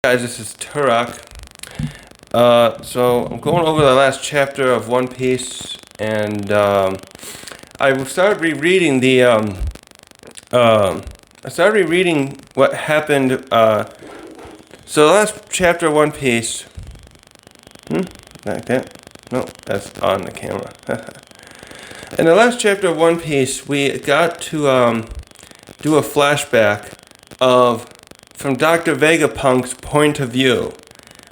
Guys, this is Turok. So I'm going over the last chapter of One Piece, and I started rereading what happened. So the last chapter of One Piece. Like that? No, that's on the camera. In the last chapter of One Piece, we got to do a flashback from Dr. Vegapunk's point of view.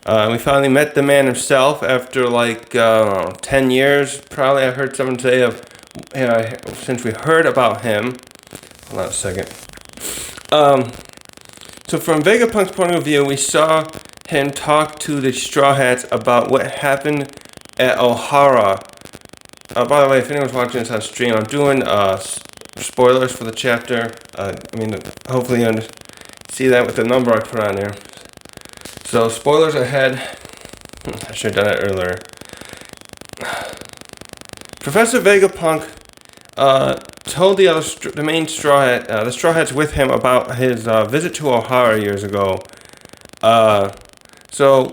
We finally met the man himself after like 10 years, probably. I heard someone say since we heard about him. Hold on a second. So from Vegapunk's point of view, we saw him talk to the Straw Hats about what happened at Ohara. By the way, if anyone's watching this on stream, I'm doing spoilers for the chapter. Hopefully you see that with the number I put on there. So spoilers ahead. I should have done it earlier. Professor Vegapunk told the main Straw Hat, the Straw Hats with him about his visit to Ohara years ago. So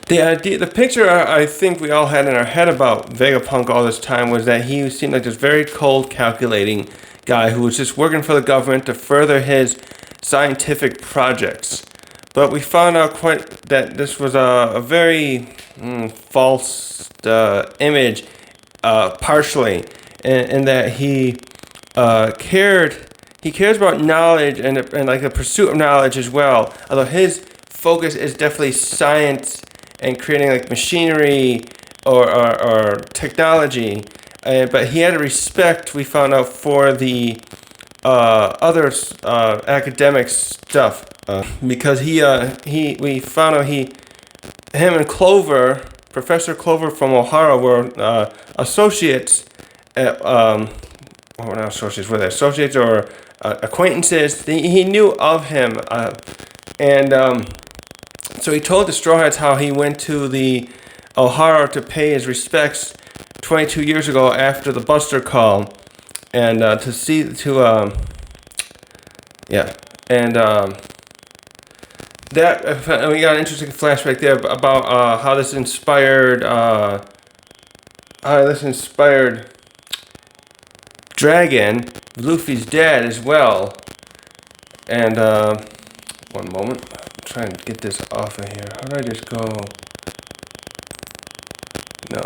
the picture I think we all had in our head about Vegapunk all this time was that he seemed like this very cold, calculating guy who was just working for the government to further his scientific projects. But we found out that this was a very false image, partially, in that he cares about knowledge and like the pursuit of knowledge as well. Although his focus is definitely science and creating like machinery or technology. But he had a respect, we found out, for the other academic stuff, because we found out him and Clover, Professor Clover from Ohara, were associates at not associates, were they associates or acquaintances? He knew of him, so he told the Straw Hats how he went to the Ohara to pay his respects 22 years ago after the Buster Call, and that we got an interesting flashback there about how this inspired Dragon, Luffy's dad, as well. And one moment, I'm trying to get this off of here. How do I just go? No.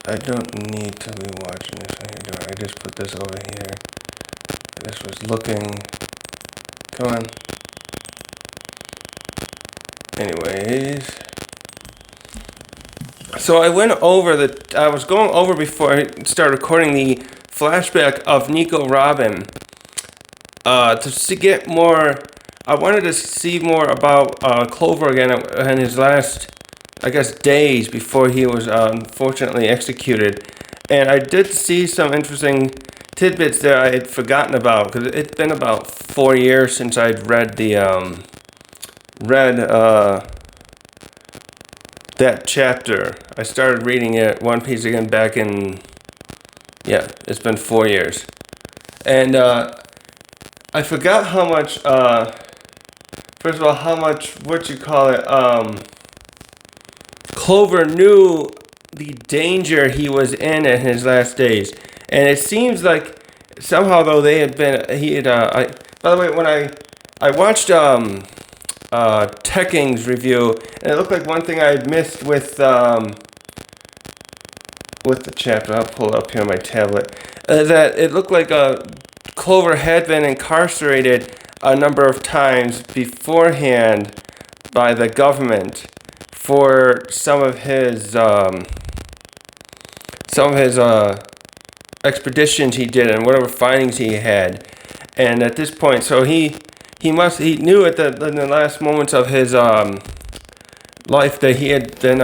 I don't need to be watching this right here, do I? Just put this over here. This was looking... Come on. Anyways. So I was going over before I started recording the flashback of Nico Robins. To get more... I wanted to see more about Clover again and his last... days before he was unfortunately executed. And I did see some interesting tidbits that I had forgotten about, because it's been about 4 years since I'd read that chapter. I started reading it, One Piece again, back in, it's been 4 years. And I forgot how much, first of all, Clover knew the danger he was in his last days, and it seems like somehow though by the way, when I watched Tekking's review, and it looked like one thing I had missed with the chapter. I'll pull it up here on my tablet. That it looked like Clover had been incarcerated a number of times beforehand by the government for some of his expeditions he did and whatever findings he had. And at this point, so he knew in the last moments of his life that he had been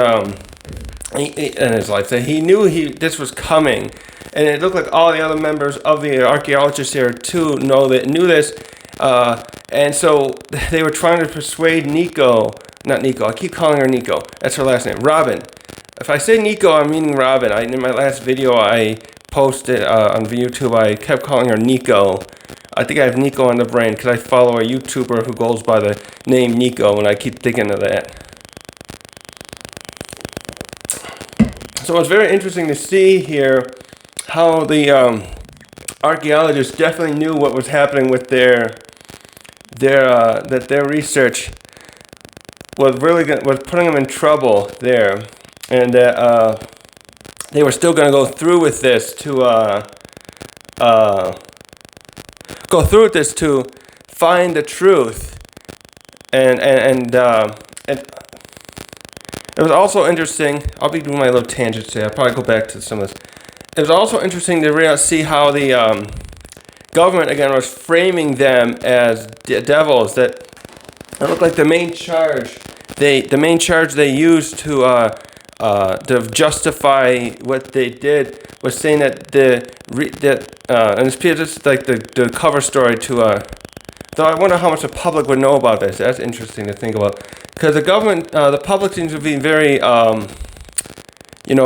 he knew this was coming, and it looked like all the other members of the archaeologists here too knew this, and so they were trying to persuade not Nico, I keep calling her Nico, that's her last name, Robin. If I say Nico, I'm meaning Robin. In my last video I posted on YouTube, I kept calling her Nico. I think I have Nico on the brain because I follow a YouTuber who goes by the name Nico, and I keep thinking of that. So it's very interesting to see here how the archaeologists definitely knew what was happening with their research was putting them in trouble there, and that they were still going to go through with this to find the truth, and it was also interesting. I'll be doing my little tangents today. I'll probably go back to some of this. It was also interesting to see how the government again was framing them as devils. That it looked like the main charge they used to justify what they did was saying that and it's just like the cover story to though I wonder how much the public would know about this. That's interesting to think about, because the government, the public seems to be very in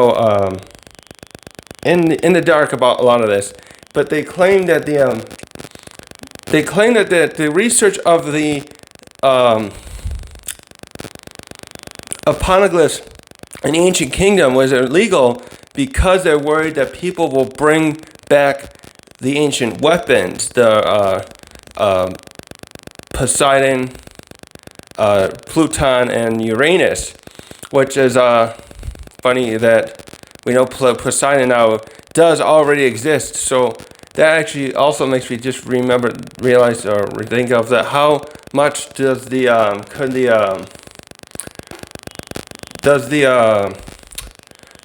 the dark about a lot of this. But they claim that the research of the poneglyphs in the ancient kingdom was illegal because they're worried that people will bring back the ancient weapons, the Poseidon, Pluton, and Uranus, which is funny that we know Poseidon now does already exist. So that actually also makes me just realize or think of that. How much does the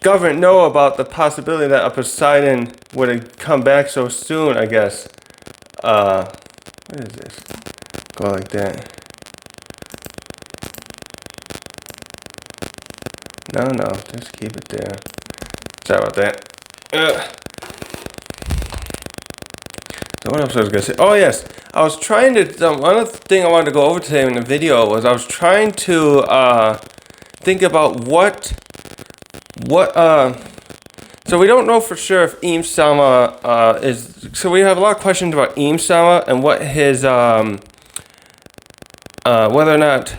government know about the possibility that a Poseidon would come back so soon? I guess. What is this? Go like that. No, just keep it there. Sorry about that. So what else was I going to say? Oh yes, I was trying to, one other thing I wanted to go over today in the video was I was trying to think about what so we don't know for sure if Enie Sama is, so we have a lot of questions about Enie Sama and what his whether or not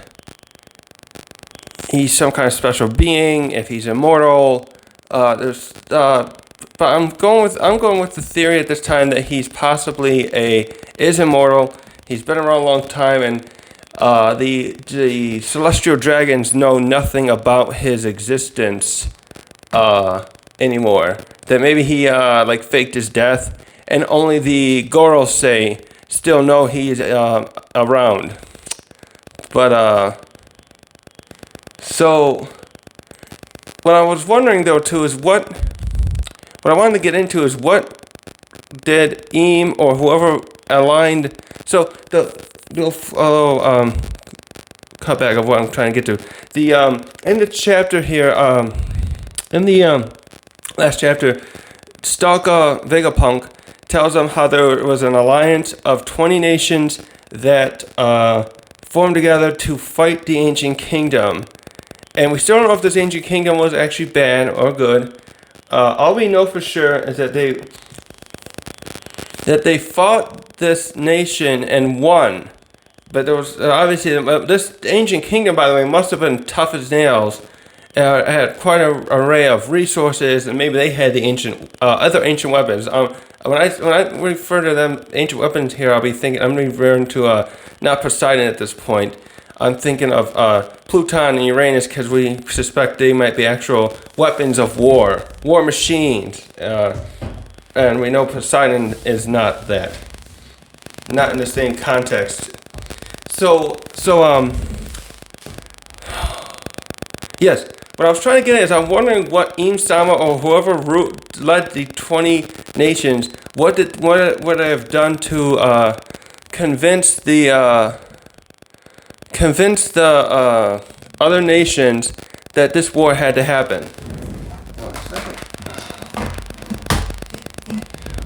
he's some kind of special being, if he's immortal. But I'm going with the theory at this time that he's possibly is immortal. He's been around a long time, and the celestial dragons know nothing about his existence anymore. That maybe he faked his death, and only the Gorosei still know he's around. But so what I was wondering though too is what I wanted to get into is what did Enie or whoever aligned. So the cut back of what I'm trying to get to. The in the chapter here, in the last chapter, Stalker Vegapunk tells them how there was an alliance of 20 nations that formed together to fight the ancient kingdom. And we still don't know if this ancient kingdom was actually bad or good. All we know for sure is that they fought this nation and won. But there was obviously this ancient kingdom, by the way, must have been tough as nails. It had quite an array of resources, and maybe they had the other ancient weapons. When I refer to them ancient weapons here, I'm referring to not Poseidon at this point. I'm thinking of Pluton and Uranus because we suspect they might be actual weapons of war machines. And we know Poseidon is not that. Not in the same context. So yes, what I was trying to get at is I'm wondering what Enie Sama or whoever led the 20 nations, what they have done to convince the other nations that this war had to happen.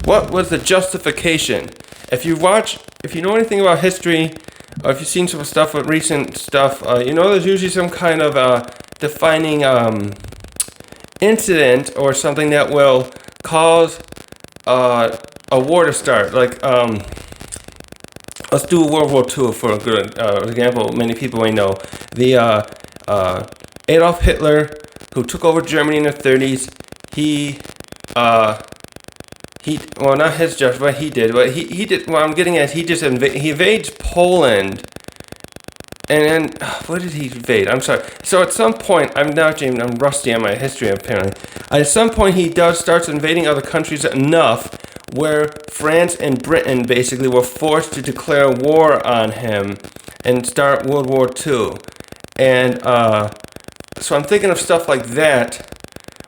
What was the justification? If you know anything about history, or if you've seen some stuff with recent stuff, you know there's usually some kind of defining incident or something that will cause a war to start. Like Let's do World War II for a good example. Many people may know the Adolf Hitler, who took over Germany in the 30s. Well, not his just what he did. What did. What I'm getting at, he invades Poland. And then, what did he invade? I'm sorry. So at some point, I'm rusty on my history apparently. At some point, he starts invading other countries enough where France and Britain basically were forced to declare war on him and start World War II. And so I'm thinking of stuff like that.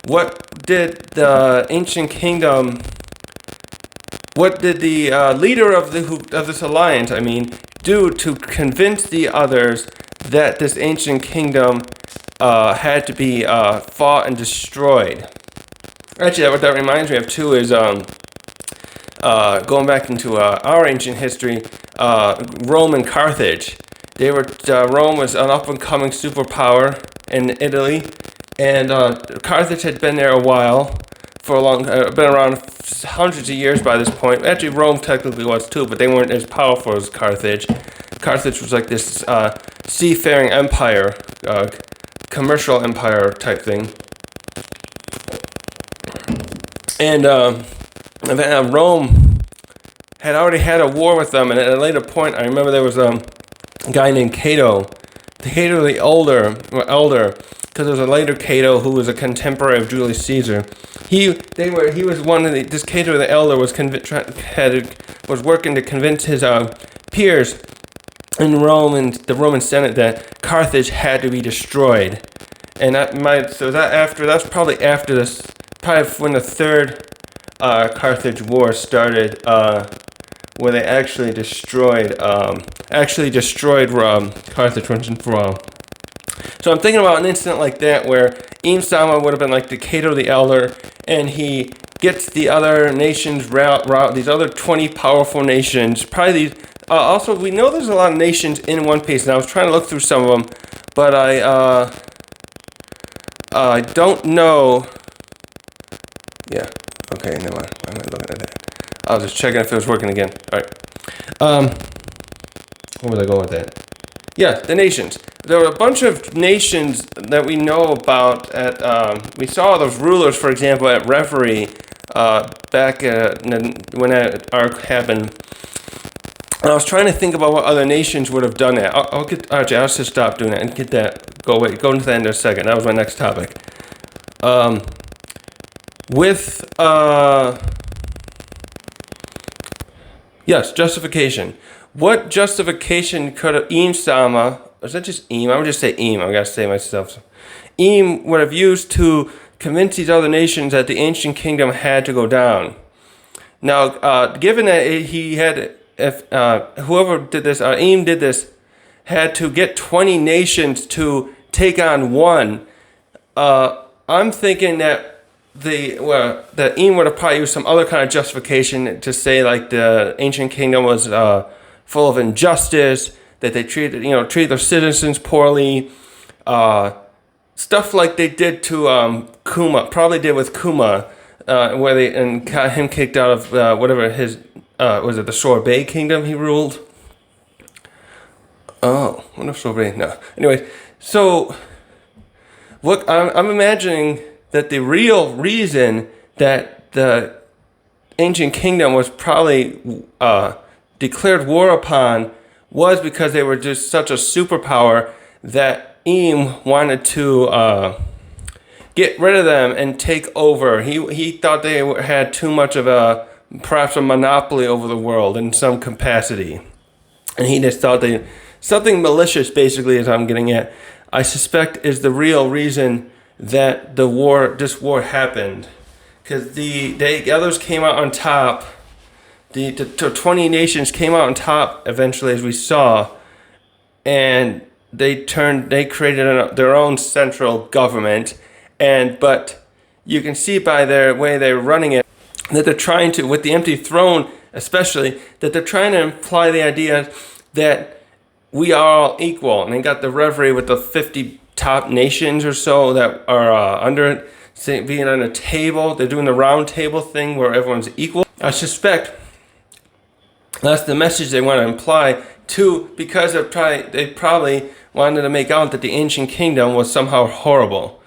What did the ancient kingdom? What did the leader of this alliance, do to convince the others that this ancient kingdom had to be fought and destroyed? Actually, what that reminds me of too is going back into our ancient history, Rome and Carthage. Rome was an up-and-coming superpower in Italy, and Carthage had been there a while. Been around hundreds of years by this point. Actually, Rome technically was too, but they weren't as powerful as Carthage. Carthage was like this seafaring empire, commercial empire type thing. And Rome had already had a war with them, and at a later point, I remember there was a guy named Cato the elder, because there was a later Cato who was a contemporary of Julius Caesar. This Cato the Elder was working to convince his peers in Rome and the Roman Senate that Carthage had to be destroyed. And that's probably when the third Carthage War started, where they actually destroyed Carthage once and for all. So I'm thinking about an incident like that where Sama would have been like the Cato the Elder, and he gets the other nations these other 20 powerful nations. Probably these. Also, we know there's a lot of nations in One Piece, and I was trying to look through some of them, but I don't know. Yeah. Okay. No, I'm not looking at that. I was just checking if it was working again. All right. Where was I going with that? Yeah, the nations. There were a bunch of nations that we know about. We saw those rulers, for example, at Reverie back when that arc happened. And I was trying to think about what other nations would have done that. I'll just stop doing that and get that. Go into that in a second. That was my next topic. Yes, justification. What justification could have Sama? Is that just I'm gonna just say I'm gonna say myself. Would have used to convince these other nations that the ancient kingdom had to go down. Now, given that he had, whoever did this, did this, had to get 20 nations to take on one. I'm thinking that that would have probably used some other kind of justification to say like the ancient kingdom was full of injustice, that they treated their citizens poorly, stuff like they did to Kuma, probably did with Kuma, where they got him kicked out of whatever his was it the Sorbet kingdom he ruled? Oh, what if Sorbet? No. Anyway, so what I'm imagining that the real reason that the ancient kingdom was probably declared war upon was because they were just such a superpower that wanted to get rid of them and take over. He thought they had too much of perhaps a monopoly over the world in some capacity. And he just thought something malicious, basically, as I'm getting at, I suspect is the real reason that this war happened. Because the others came out on top. The 20 nations came out on top eventually, as we saw, and they created their own central government, but you can see by their way they're running it that they're trying to, with the empty throne especially, that they're trying to imply the idea that we are all equal. And they got the Reverie with the 50 top nations or so that are under it, being on a table. They're doing the round table thing where everyone's equal. I suspect That's the message they want to imply. Two, because they probably wanted to make out that the ancient kingdom was somehow horrible,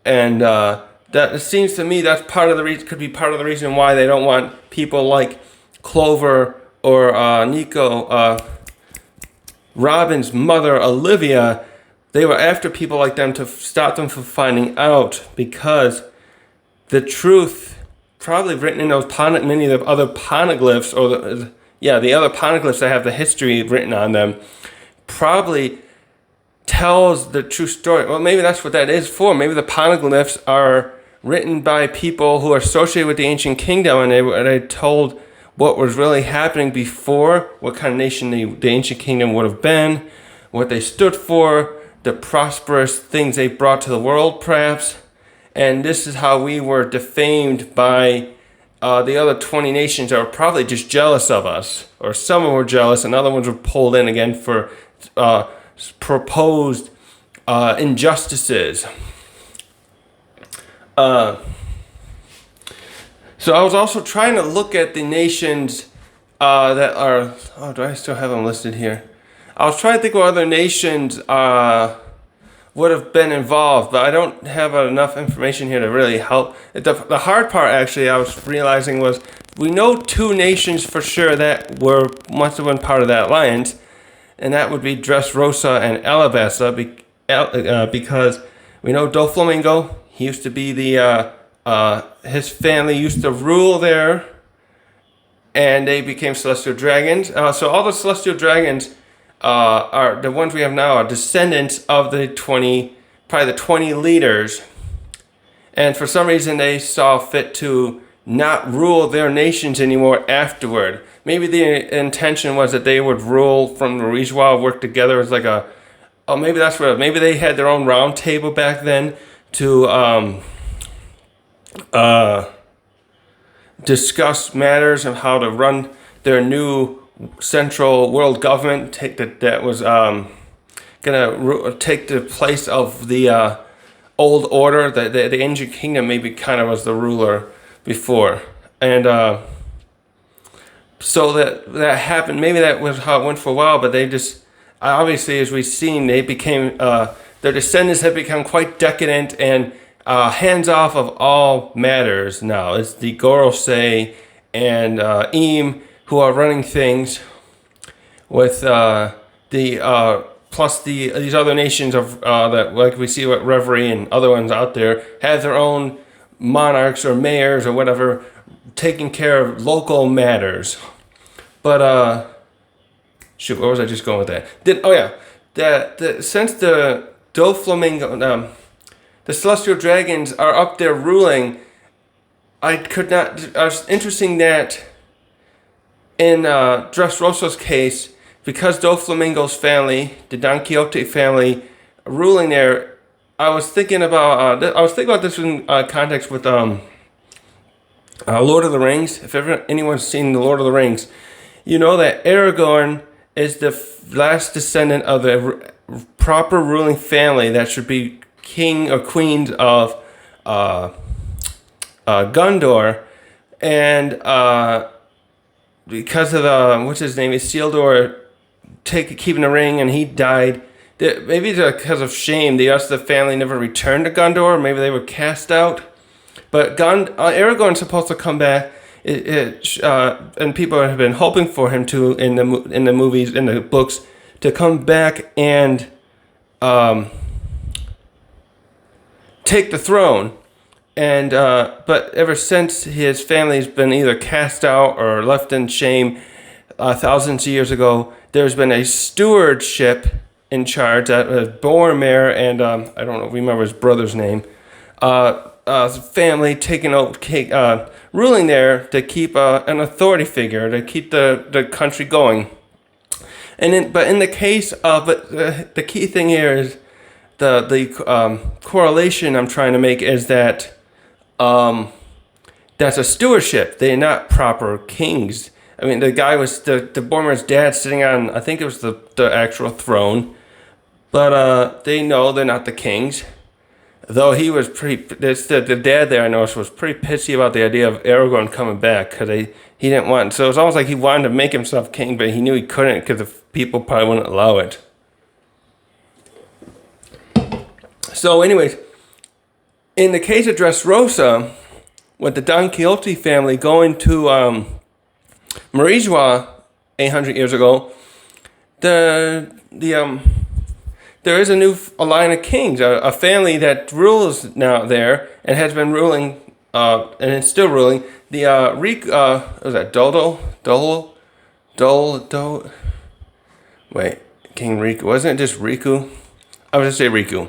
and that it seems to me that's part of the reason. Could be part of the reason why they don't want people like Clover or Nico Robins' mother Olivia. They were after people like them to stop them from finding out, because the truth, probably written in those many of the other poneglyphs, or the other poneglyphs that have the history written on them, probably tells the true story. Well, maybe that's what that is for. Maybe the poneglyphs are written by people who are associated with the ancient kingdom, and they told what was really happening before, what kind of nation the ancient kingdom would have been, what they stood for, the prosperous things they brought to the world, perhaps. And this is how we were defamed by the other 20 nations that were probably just jealous of us. Or some of them were jealous, and other ones were pulled in again for proposed injustices. So I was also trying to look at the nations that are... Oh, do I still have them listed here? I was trying to think what other nations would have been involved, but I don't have enough information here to really help. The hard part, actually, I was realizing was we know two nations for sure that must have been part of that alliance, and that would be Dressrosa and Alabasta, because we know Doflamingo, he used to be his family used to rule there, and they became celestial dragons. So all the celestial dragons are the ones we have now are descendants of the 20 leaders, and for some reason they saw fit to not rule their nations anymore afterward. Maybe the intention was that they would rule from the Rizwa, work together as like maybe they had their own round table back then to discuss matters of how to run their new central world government that was gonna take the place of the old order. The ancient kingdom maybe kind of was the ruler before, and so that happened. Maybe that was how it went for a while, but they just obviously, as we've seen, they became their descendants have become quite decadent and hands off of all matters now. It's the Gorosei and Enie who are running things, with plus these other nations of that, like we see what Reverie and other ones out there have their own monarchs or mayors or whatever taking care of local matters. But shoot, where was I just going with that? Since the Doflamingo, the celestial dragons are up there ruling, it was interesting that in Dressrosa's case, because Doflamingo's family, the Don Quixote family, ruling there, I was thinking about this in context with Lord of the Rings. If ever anyone's seen the Lord of the Rings, you know that Aragorn is the last descendant of a proper ruling family that should be king or queens of Gondor, and because of what's his name, Isildur keeping the ring, and he died. Maybe because of shame, the rest of the family never returned to Gondor. Maybe they were cast out. But Aragorn's supposed to come back, and people have been hoping for him to in the movies, in the books, to come back and take the throne. And but ever since, his family's been either cast out or left in shame. Thousands of years ago, there's been a stewardship in charge that was Boromir and I don't remember his brother's name. Family taking over, ruling there to keep an authority figure, to keep the country going. But in the case of the key thing here is the correlation I'm trying to make is that that's a stewardship. They're not proper kings. I mean, the guy was the Boromir's dad sitting on, I think it was the actual throne, but they know they're not the kings. Though he was the dad there, I noticed, was pretty pissy about the idea of Aragorn coming back because he didn't want. So it's almost like he wanted to make himself king, but he knew he couldn't because the people probably wouldn't allow it. So, anyways, in the case of Dressrosa, with the Don Quixote family going to Marijois 800 years ago, there is a line of kings, a family that rules now there and has been ruling, and it's still ruling. The was that Dol? Wait, King Riku, wasn't it just Riku? I was gonna say Riku.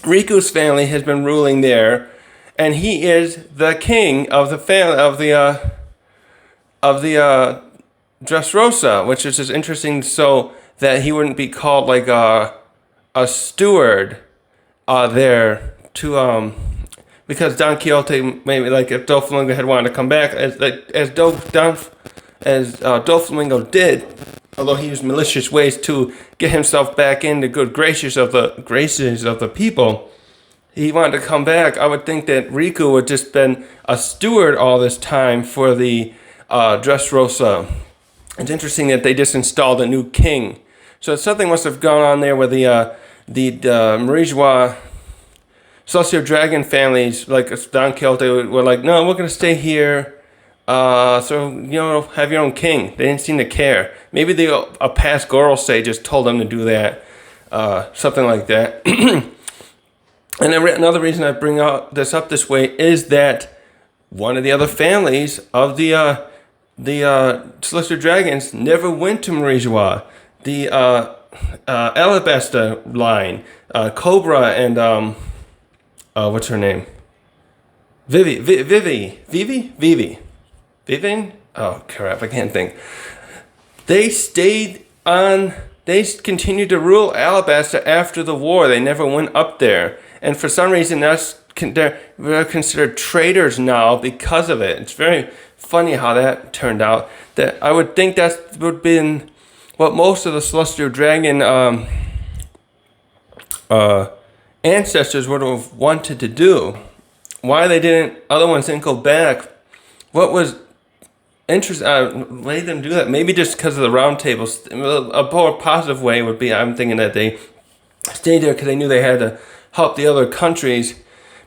Riku's family has been ruling there, and he is the king of the family of the Dressrosa, which is just interesting. So that he wouldn't be called like a steward there to because Don Quixote, maybe like if Doflamingo had wanted to come back as Doflamingo did, although he used malicious ways to get himself back in the good graces of the people, he wanted to come back. I would think that Riku would just been a steward all this time for the Dressrosa. It's interesting that they just installed a new king. So something must have gone on there where the Marijois Celestial Dragon families, like Don Quixote, were like, no, we're going to stay here. So, have your own king. They didn't seem to care. Maybe a past Goral sage told them to do that. Something like that. And another reason I bring this up this way is that one of the other families of the Celestial Dragons never went to Marijois. The Alabasta line, Cobra and what's her name? Vivi. Vivian? Oh crap, I can't think. They continued to rule Alabasta after the war. They never went up there. And for some reason, they're considered traitors now because of it. It's very funny how that turned out. That I would think that would have been what most of the Celestial Dragon ancestors would have wanted to do. Why other ones didn't go back? What was made them do that? Maybe just because of the round tables. A more positive way would be, I'm thinking that they stayed there because they knew they had to help the other countries.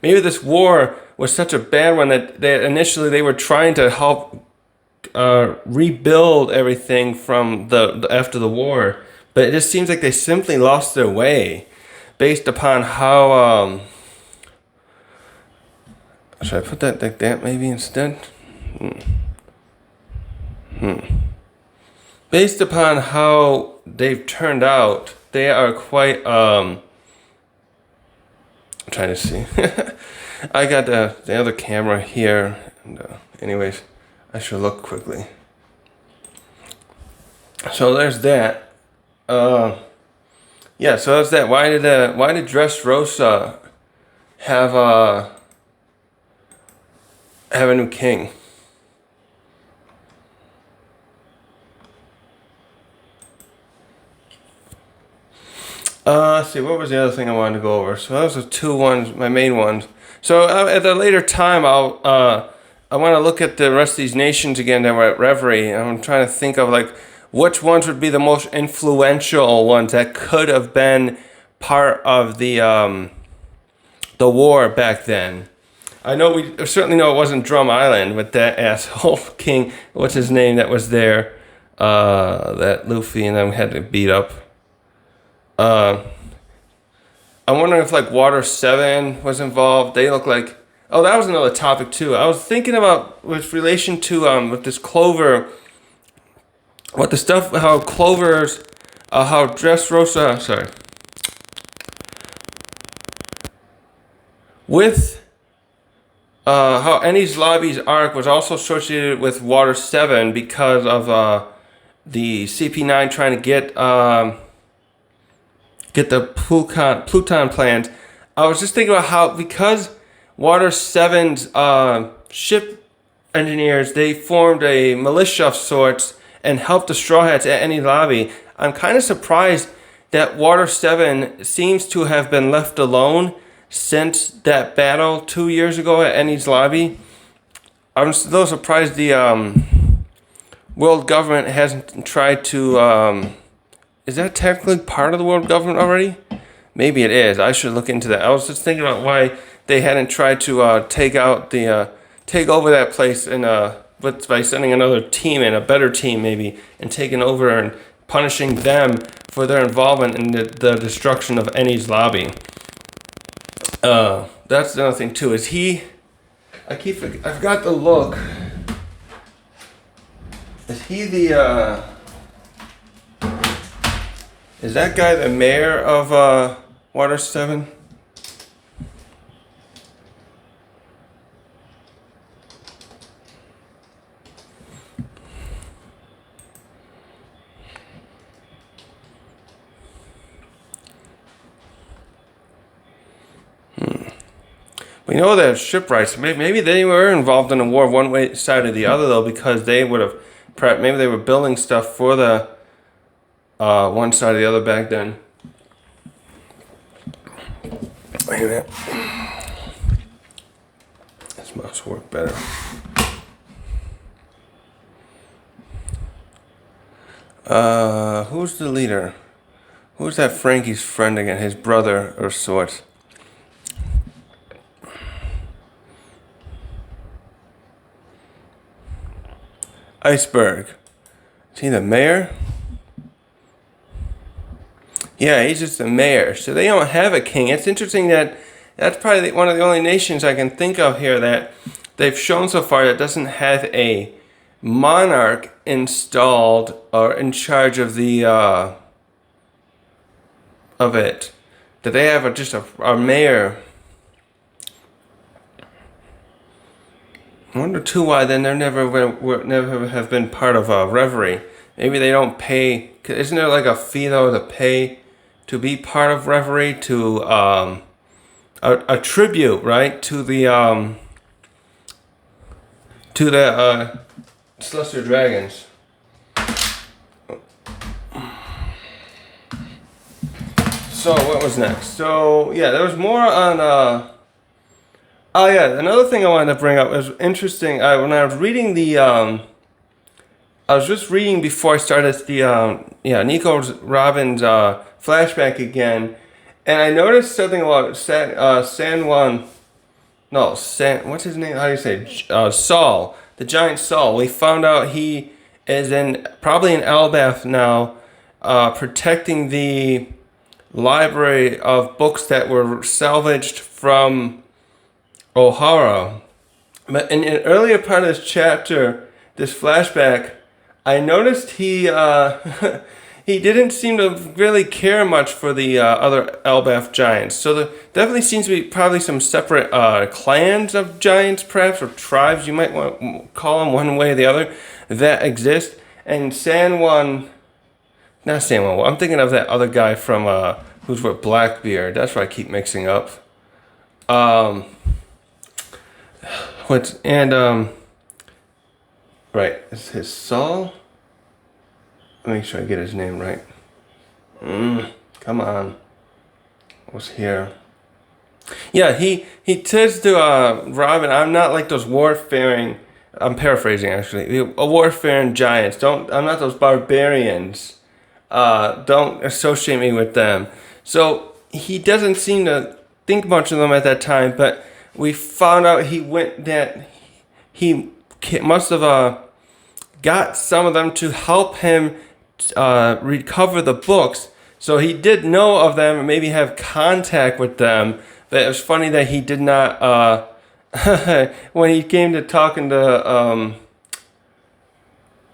Maybe this war was such a bad one that initially they were trying to help rebuild everything from the after the war, but it just seems like they simply lost their way based upon how should I put that like that maybe instead? Based upon how they've turned out, they are quite I'm trying to see. I got the other camera here. And, anyways, I should look quickly. So there's that. Yeah. So that's that. Why did Dressrosa have a new king? Let's see, what was the other thing I wanted to go over? So those are two ones, my main ones. So at a later time, I want to look at the rest of these nations again that were at Reverie. I'm trying to think of like which ones would be the most influential ones that could have been part of the war back then. We certainly know it wasn't Drum Island with that asshole king. What's his name that was there? That Luffy and them had to beat up. I'm wondering if like Water 7 was involved. They look like... Oh, that was another topic too. I was thinking about with relation to with this Clover, what the stuff, how Clover's, how Dressrosa, sorry. With how Ennie's Lobby's arc was also associated with Water 7 because of the CP9 trying to get the Pluton plans. I was just thinking about how, because Water 7's ship engineers, they formed a militia of sorts and helped the Straw Hats at Enie Lobby. I'm kind of surprised that Water 7 seems to have been left alone. since that battle 2 years ago at Enie's lobby. I'm a little surprised the world government hasn't tried to. Is that technically part of the world government already? Maybe it is. I should look into that. I was just thinking about why they hadn't tried to take over that place and by sending another team in, a better team maybe, and taking over and punishing them for their involvement in the destruction of Enie's lobby. That's another thing too. Is he? I forgot to look. Is he the? Is that guy the mayor of Water 7? We know that shipwrights, maybe they were involved in a war one way side or the other though, because they would have maybe they were building stuff for the one side or the other back then. Wait a minute. This must work better. Who's the leader? Who's that Frankie's friend again? His brother or sorts. Iceberg. Is he the mayor? Yeah, he's just the mayor. So they don't have a king. It's interesting that that's probably one of the only nations I can think of here that they've shown so far that doesn't have a monarch installed or in charge of the of it. That they have just a mayor. I wonder too why then they're never have been part of a Reverie. Maybe they don't pay. Isn't there like a fee though to pay to be part of Reverie, to a tribute, right, to the Celestial Dragons. So what was next? So yeah, there was more on. Oh yeah, another thing I wanted to bring up was interesting. When I was reading I was just reading before I started the Nico Robins flashback again, and I noticed something about what's his name? How do you say? Saul, the giant Saul. We found out he is probably in Elbaf now, protecting the library of books that were salvaged from O'Hara. But in an earlier part of this chapter, this flashback, I noticed he he didn't seem to really care much for the other Elbaf giants. So there definitely seems to be probably some separate clans of giants, perhaps, or tribes, you might want to call them one way or the other, that exist. And not San Juan, I'm thinking of that other guy from who's with Blackbeard. That's what I keep mixing up. Right, is his Saul? Let me make sure I get his name right. Come on. What's here? Yeah, he says to Robin, I'm not like those warfaring, I'm paraphrasing actually, warfaring giants. I'm not those barbarians. Don't associate me with them. So he doesn't seem to think much of them at that time, but we found out he must have got some of them to help him recover the books. So he did know of them and maybe have contact with them. But it was funny that he did not, when he came to talking to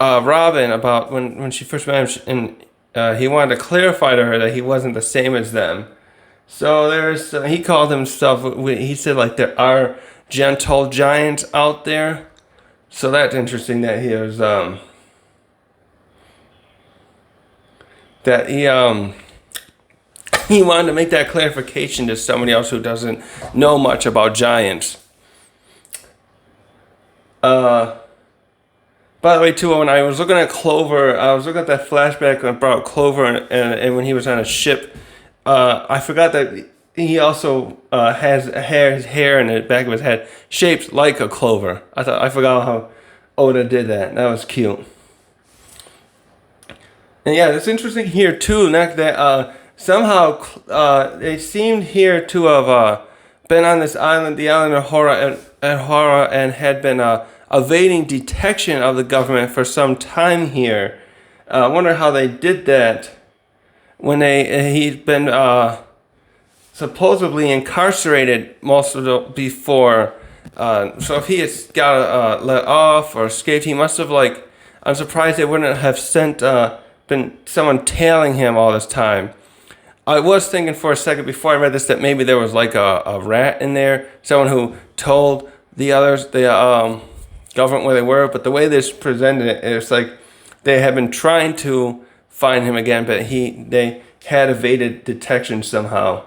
Robin about when she first met him, and he wanted to clarify to her that he wasn't the same as them. So he called himself, he said like there are gentle giants out there. So that's interesting that he was, that he wanted to make that clarification to somebody else who doesn't know much about giants. By the way, too, when I was looking at Clover, I was looking at that flashback about Clover and when he was on a ship. I forgot that he also has his hair in the back of his head shaped like a clover. I forgot how Oda did that. That was cute. And yeah, it's interesting here too, that somehow they seemed here to have been on this island, the island of Hora, and had been evading detection of the government for some time here. I wonder how they did that when he'd been supposedly incarcerated most of the before. So if he had got let off or escaped, he must have I'm surprised they wouldn't have been someone tailing him all this time. I was thinking for a second before I read this that maybe there was a rat in there, someone who told the others, the government, where they were. But the way this presented it, it's like they had been trying to find him again, but they had evaded detection somehow.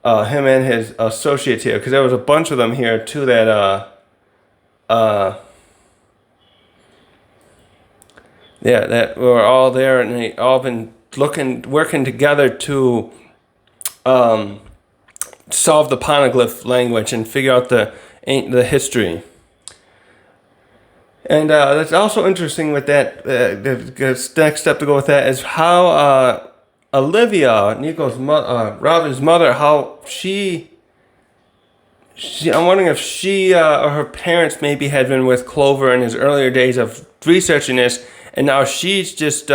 Him and his associates here, because there was a bunch of them here too that that were all there, and they all been working together to solve the poneglyph language and figure out the history. And that's also interesting with that. The next step to go with that is how Olivia, Nico's Robin's mother, how she. I'm wondering if she or her parents maybe had been with Clover in his earlier days of researching this, and now she's just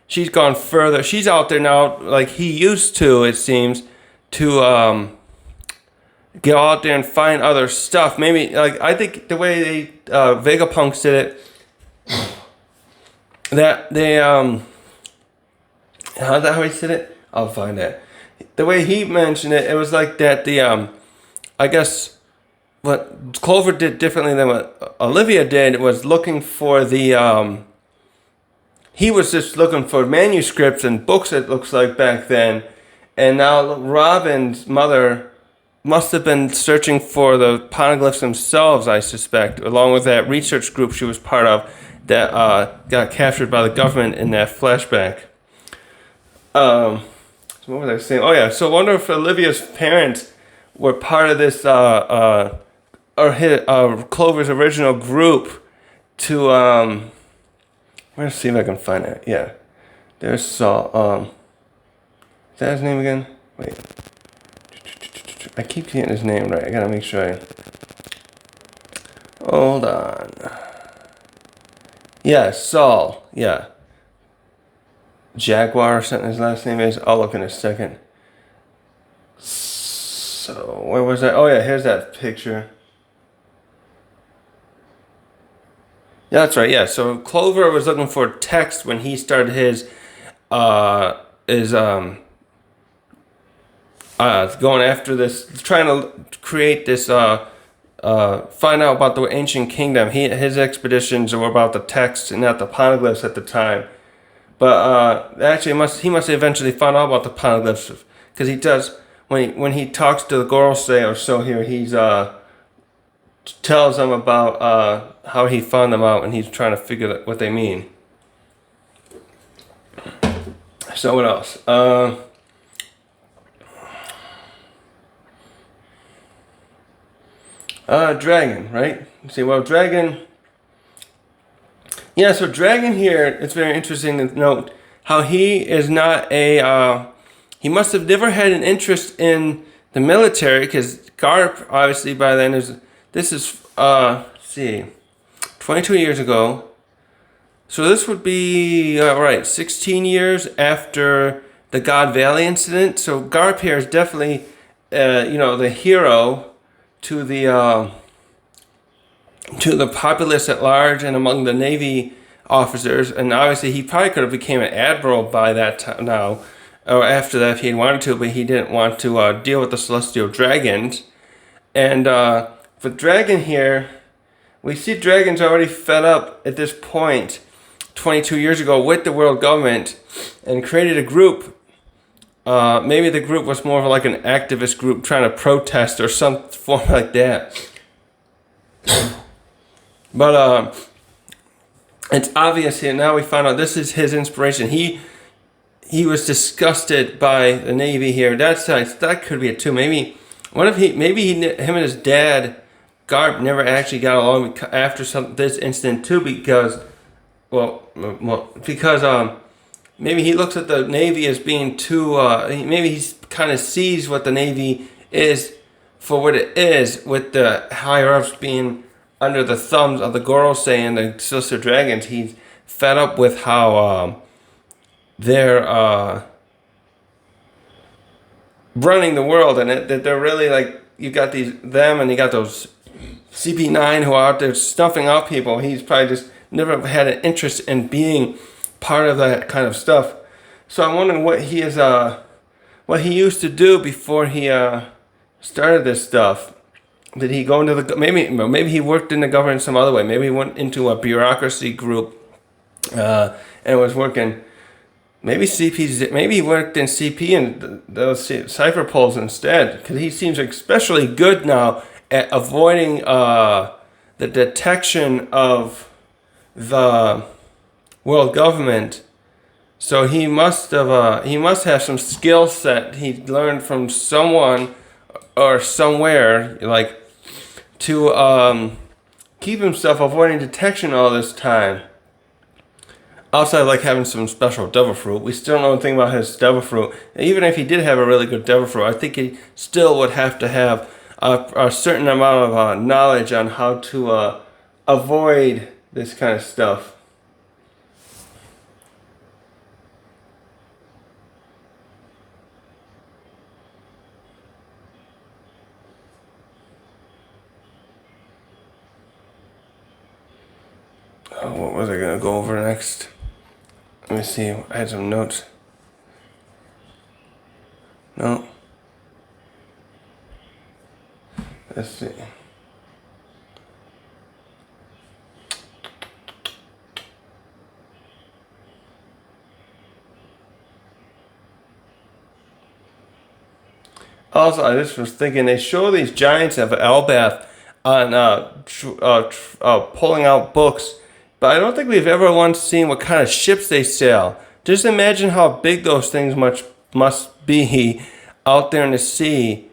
she's gone further. She's out there now, like he used to, it seems, to go out there and find other stuff. Maybe I think the way they Vegapunks did it, that they how he said it? I'll find it. The way he mentioned it, it was like that I guess what Clover did differently than what Olivia did was looking for the he was just looking for manuscripts and books, it looks like, back then. And now Robin's mother must have been searching for the poneglyphs themselves, I suspect, along with that research group she was part of that got captured by the government in that flashback. So what was I saying? Oh yeah, so I wonder if Olivia's parents were part of this Clover's original group to let's see if I can find it. Yeah, there's Saul. Is that his name again? Wait, I keep getting his name right. I gotta make sure. Hold on. Yeah, Saul. Yeah, Jaguar or something. His last name is. I'll look in a second. So where was that? Oh yeah, here's that picture. Yeah, that's right. Yeah, so Clover was looking for text when he started his going after this, trying to create this find out about the ancient kingdom. His expeditions were about the text and not the poneglyphs at the time. But actually, he must have eventually found out about the poneglyphs, because he does when he talks to the Gorosei or so here. He's tells them about how he found them out, and he's trying to figure out what they mean. So what else? Dragon, right? See, well, Dragon. Yeah, so Dragon here, it's very interesting to note how he is not he must have never had an interest in the military, because Garp, obviously, by then this is, let's see, 22 years ago. So this would be, 16 years after the God Valley incident. So Garp here is definitely, the hero to the populace at large and among the Navy officers. And obviously he probably could have became an admiral by that time now, or after that if he wanted to, but he didn't want to deal with the celestial dragons. And for Dragon here, we see Dragon's already fed up at this point 22 years ago with the world government and created a group. Maybe the group was more of like an activist group trying to protest or some form like that. But it's obvious here now. We found out this is his inspiration. He he was disgusted by the Navy here. That could be it too. Maybe what if him and his dad Garp never actually got along after this incident too, because maybe he looks at the Navy as being too. Maybe he kind of sees what the Navy is for what it is, with the higher ups being under the thumbs of the Gorosei and the Sister Dragons. He's fed up with how they're running the world, and that they're really like, you got them and you got those CP9 who are out there snuffing out people. He's probably just never had an interest in being part of that kind of stuff. So I'm wondering what he used to do before he started this stuff. Did he go into the maybe he worked in the government some other way? Maybe he went into a bureaucracy group and was working. Maybe he worked in CP and those Cipher Pols instead, because he seems especially good now at avoiding the detection of the world government. So he must have some skill set he learned from someone or somewhere, like, to keep himself avoiding detection all this time. Also, like having some special devil fruit. We still don't know anything about his devil fruit. Even if he did have a really good devil fruit, I think he still would have to have a certain amount of knowledge on how to avoid this kind of stuff. What was I going to go over next? Let me see. I had some notes. No. Let's see. Also, I just was thinking, they show these giants of Elbath on pulling out books, but I don't think we've ever once seen what kind of ships they sail. Just imagine how big those things must be out there in the sea.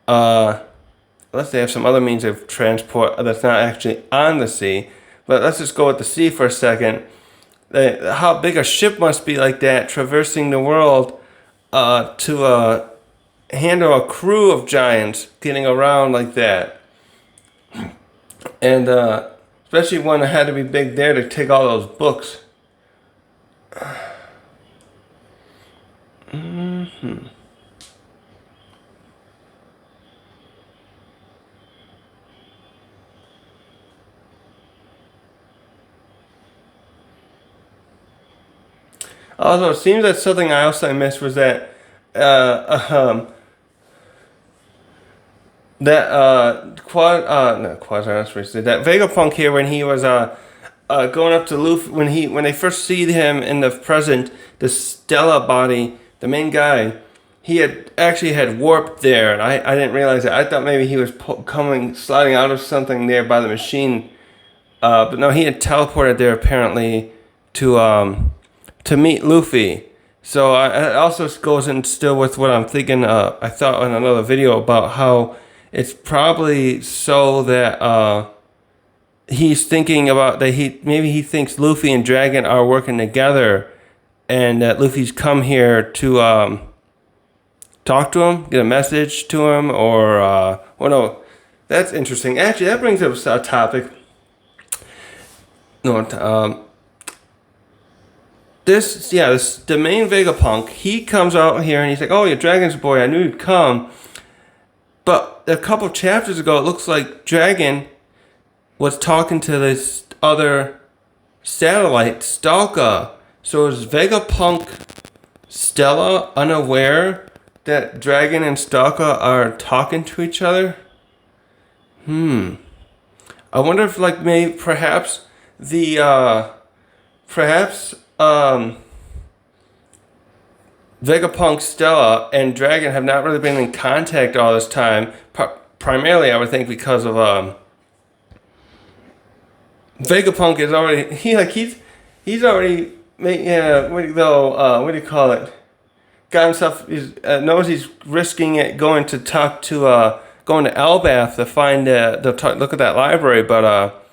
Unless they have some other means of transport that's not actually on the sea. But let's just go with the sea for a second. How big a ship must be like that, traversing the world to handle a crew of giants getting around like that. And especially one that had to be big there to take all those books. Mm-hmm. Also, it seems that something else I missed was that not Quasar, that Vegapunk here, when he was going up to Luffy, when they first see him in the present, the Stella body, the main guy, he had warped there, and I didn't realize that. I thought maybe he was sliding out of something there by the machine, but no, he had teleported there apparently to meet Luffy. So it also goes in still with what I'm thinking. I thought in another video about how it's probably so that he's thinking about that he thinks Luffy and Dragon are working together, and that Luffy's come here to talk to him, get a message to him, or well, no, that's interesting. Actually, that brings up a topic. No, the main Vegapunk, he comes out here and he's like, "Oh, you're Dragon's boy. I knew you'd come." But a couple chapters ago, it looks like Dragon was talking to this other satellite, Stalker. So is Vegapunk Stella unaware that Dragon and Stalker are talking to each other? I wonder if, like, maybe perhaps Vegapunk, Stella, and Dragon have not really been in contact all this time. Primarily, I would think because of Vegapunk is already he's already yeah, what do you call it? Got himself, knows he's risking it going to talk to, going to Elbath to find, look at that library, but,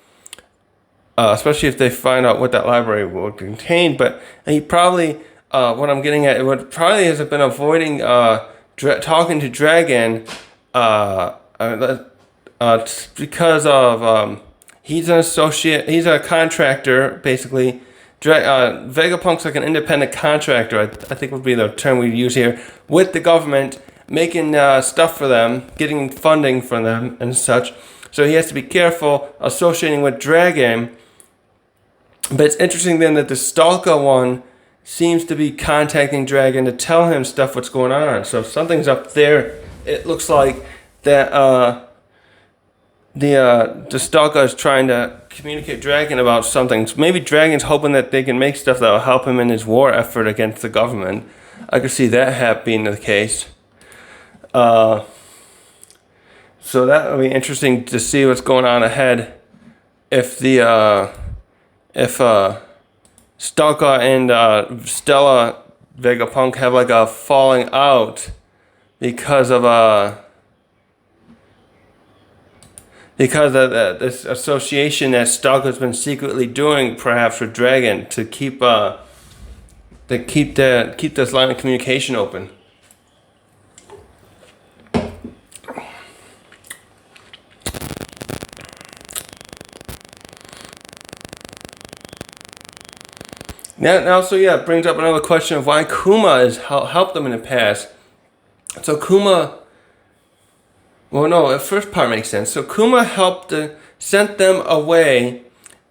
especially if they find out what that library will contain. But he probably, what I'm getting at, what probably has been avoiding talking to Dragon, because of he's an associate, he's a contractor basically. Vegapunk's like an independent contractor, I think would be the term we use here, with the government, making stuff for them, getting funding for them and such. So he has to be careful associating with Dragon. But it's interesting then that the Stalker one seems to be contacting Dragon to tell him stuff what's going on. So if something's up there, it looks like that the Stalker is trying to communicate Dragon about something. So maybe Dragon's hoping that they can make stuff that will help him in his war effort against the government. I could see that being the case. So that would be interesting to see what's going on ahead. If Stalker and Stella Vegapunk have like a falling out because of this association that Stalker's been secretly doing, perhaps with Dragon, to keep this line of communication open. Now, so yeah, it brings up another question of why Kuma has helped them in the past. So Kuma, well, no, the first part makes sense. So Kuma sent them away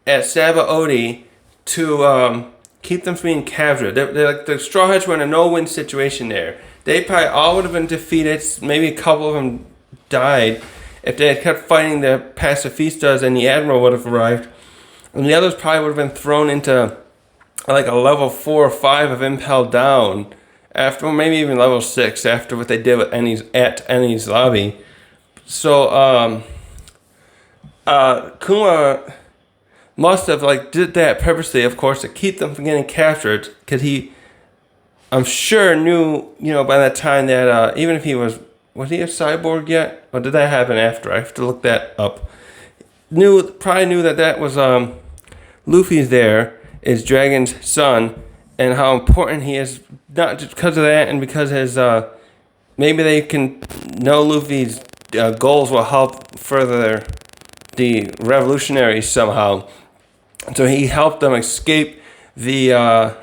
at Sabaody to keep them from being captured. They're like the Straw Hats were in a no-win situation there. They probably all would have been defeated. Maybe a couple of them died if they had kept fighting the pacifistas and the Admiral would have arrived. And the others probably would have been thrown into like a level 4 or 5 of Impel Down after, or maybe even level 6 after what they did with Enie's lobby. So Kuma must have like did that purposely, of course, to keep them from getting captured, because I'm sure knew, by that time that even if he was he a cyborg yet, or did that happen after? I have to look that up. Probably knew that was Luffy's there is Dragon's son, and how important he is, not just because of that, and because his maybe they can know Luffy's goals will help further the revolutionaries somehow. So he helped them escape the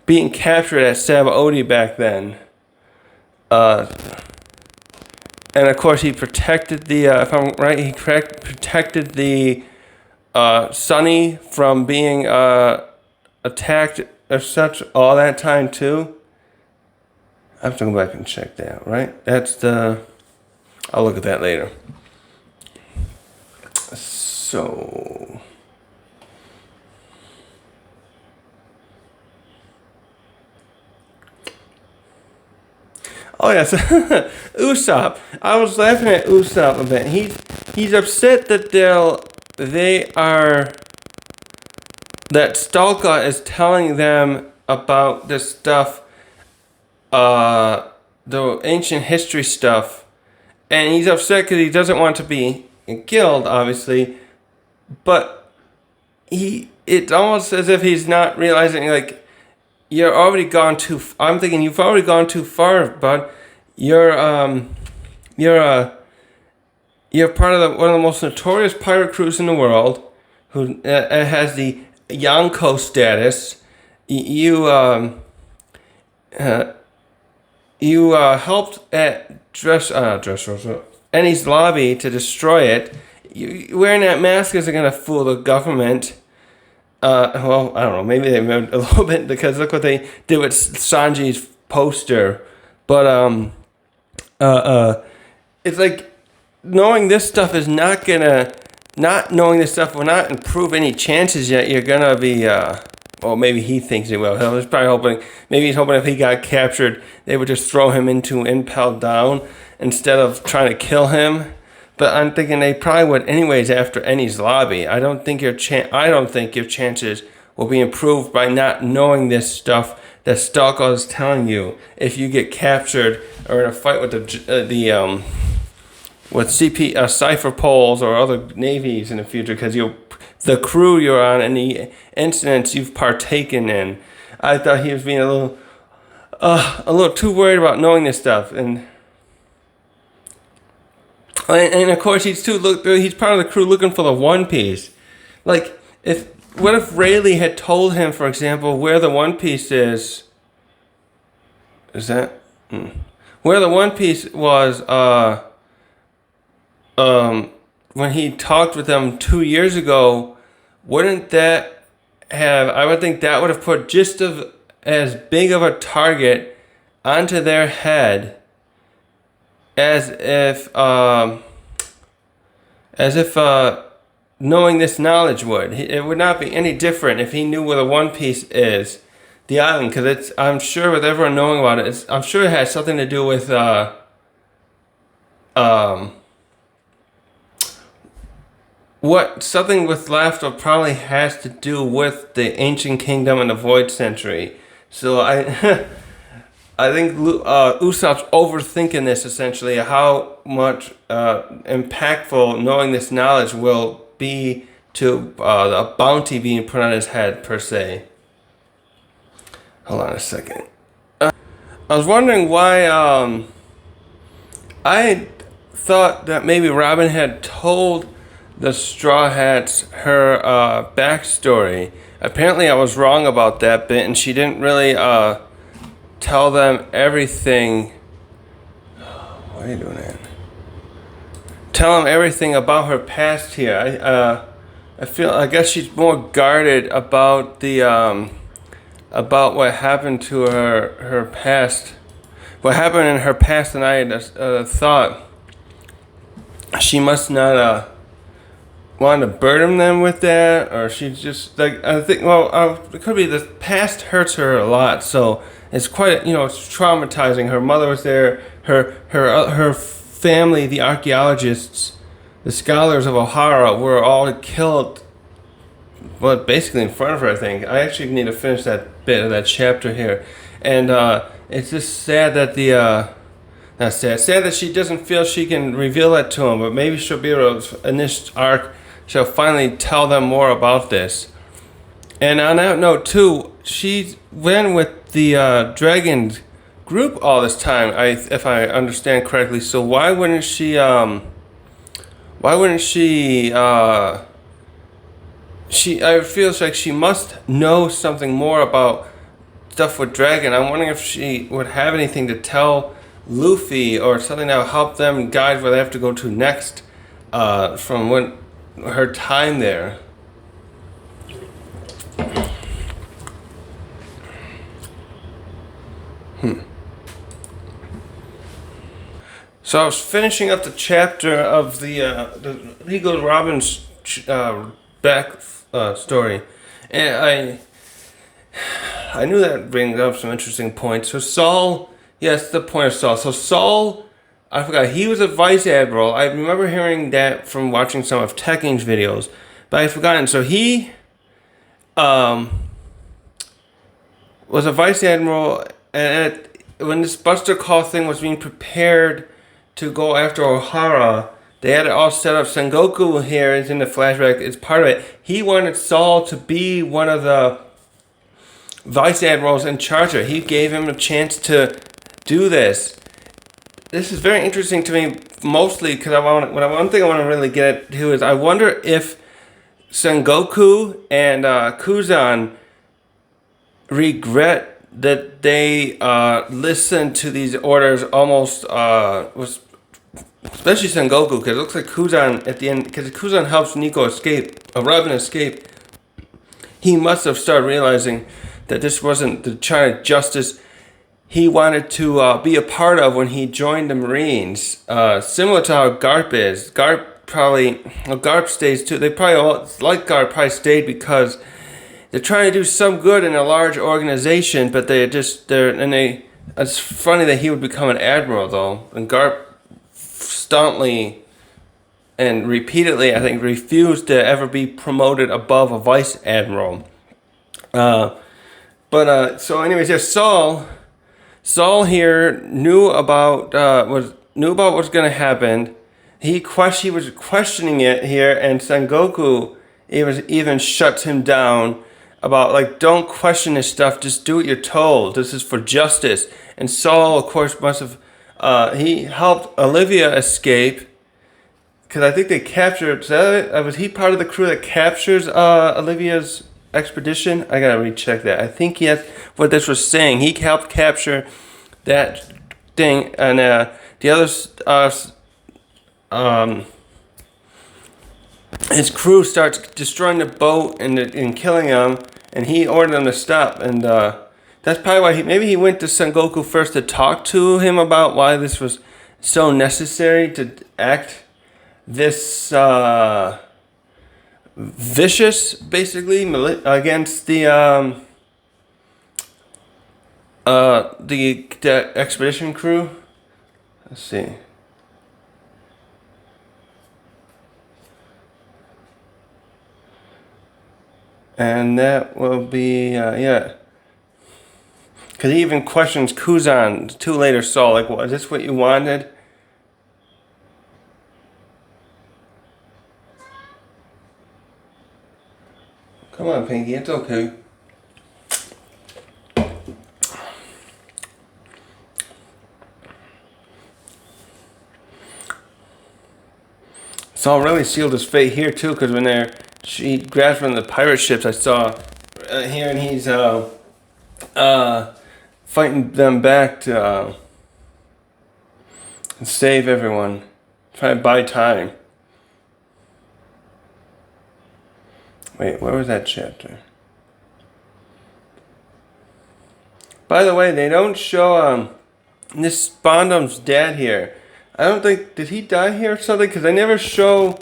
being captured at Sabaody back then. And of course he protected the, if I'm right, he protected the Sunny from being attacked or such all that time too. I have to go back and check that, right? I'll look at that later. So, oh yes, Usopp. I was laughing at Usopp a bit. He's upset that that Stalker is telling them about this stuff, the ancient history stuff, and he's upset because he doesn't want to be killed, obviously, but it's almost as if he's not realizing, like, you're already gone too. I'm thinking you've already gone too far, bud. You're part of one of the most notorious pirate crews in the world, who has the Yonko status. You helped at Enie's lobby to destroy it. Wearing that mask isn't gonna fool the government. Well, I don't know. Maybe they moved a little bit, because look what they did with Sanji's poster. But it's like knowing this stuff is not gonna. Not knowing this stuff will not improve any chances yet. You're gonna be. Well, maybe he thinks it will. He's probably hoping. Maybe he's hoping if he got captured, they would just throw him into Impel Down instead of trying to kill him. But I'm thinking they probably would anyways after Enie's lobby. I don't think your chances will be improved by not knowing this stuff that Stalker is telling you if you get captured or in a fight with with Cipher Pols or other navies in the future, because the crew you're on and the incidents you've partaken in. I thought he was being a little too worried about knowing this stuff, and of course he's part of the crew looking for the One Piece. Like, what if Rayleigh had told him, for example, where the One Piece is? Where the One Piece was? When he talked with them 2 years ago, wouldn't that have? I would think that would have put just as big of a target onto their head as if knowing this knowledge would. It would not be any different if he knew where the One Piece is, the island, because I'm sure with everyone knowing about it, I'm sure it has something to do with something with laughter probably has to do with the Ancient Kingdom and the Void Century. So I think Usopp's overthinking this, essentially, how much impactful knowing this knowledge will be to the bounty being put on his head, per se. Hold on a second. I was wondering why I thought that maybe Robin had told the Straw Hats her backstory. Apparently I was wrong about that bit, and she didn't really tell them everything. Why are you doing that? Tell them everything about her past here. I guess she's more guarded about the about what happened to her past. What happened in her past than I had thought. She must not want to burden them with that, or she's just like, I think, it could be the past hurts her a lot, so it's quite, it's traumatizing. Her mother was there, her family, the archaeologists, the scholars of Ohara were all killed, well, basically in front of her, I think. I actually need to finish that bit of that chapter here, and it's just sad that not sad that she doesn't feel she can reveal that to him, but maybe she'll be able to, in this arc, she'll finally tell them more about this. And on that note, too, she's been with the Dragon group all this time, if I understand correctly. So why wouldn't she? I feel like she must know something more about stuff with Dragon. I'm wondering if she would have anything to tell Luffy, or something that will help them guide where they have to go to next, from her time there. So I was finishing up the chapter of the Nico Robins back story, and I knew that brings up some interesting points. So Saul, yes, the point of Saul. So Saul, I forgot, he was a vice admiral. I remember hearing that from watching some of Tekking's videos, but I'd forgotten. So he was a vice admiral, and when this Buster Call thing was being prepared to go after Ohara, they had it all set up. Sengoku here is in the flashback, it's part of it. He wanted Saul to be one of the vice admirals in charge of it. He gave him a chance to do this. This is very interesting to me, mostly because one thing I want to really get to is I wonder if Sengoku and Kuzan regret that they listened to these orders almost, especially Sengoku, because it looks like Kuzan at the end, because Kuzan helps Nico escape, Robin escape. He must have started realizing that this wasn't the China justice he wanted to be a part of when he joined the Marines. Similar to how Garp is. Garp stays too. They probably all, like Garp, probably stayed because they're trying to do some good in a large organization, but it's funny that he would become an admiral, though. And Garp stoutly and repeatedly, I think, refused to ever be promoted above a vice admiral. So anyways, yeah, Saul here knew about what's gonna happen. He was questioning it here, and Sengoku even shuts him down about like, don't question this stuff, just do what you're told. This is for justice. And Saul, of course, must have he helped Olivia escape because I think they captured. Was he part of the crew that captures Olivia's expedition? I gotta recheck that. I think that's what this was saying. He helped capture that thing, and the others. His crew starts destroying the boat and killing him, and he ordered them to stop. And that's probably why maybe he went to Sengoku first to talk to him about why this was so necessary to act this vicious, basically, against the expedition crew. Let's see. And that will be, yeah. Because he even questions Kuzan too later, Saul, like, well, is this what you wanted? Come on, Pinky, it's okay. Saul really sealed his fate here, too, because when she grabs one of the pirate ships I saw here, and he's fighting them back to save everyone. Try to buy time. Wait, where was that chapter? By the way, they don't show this Bondum's dad here. I don't think, did he die here or something? Because they never show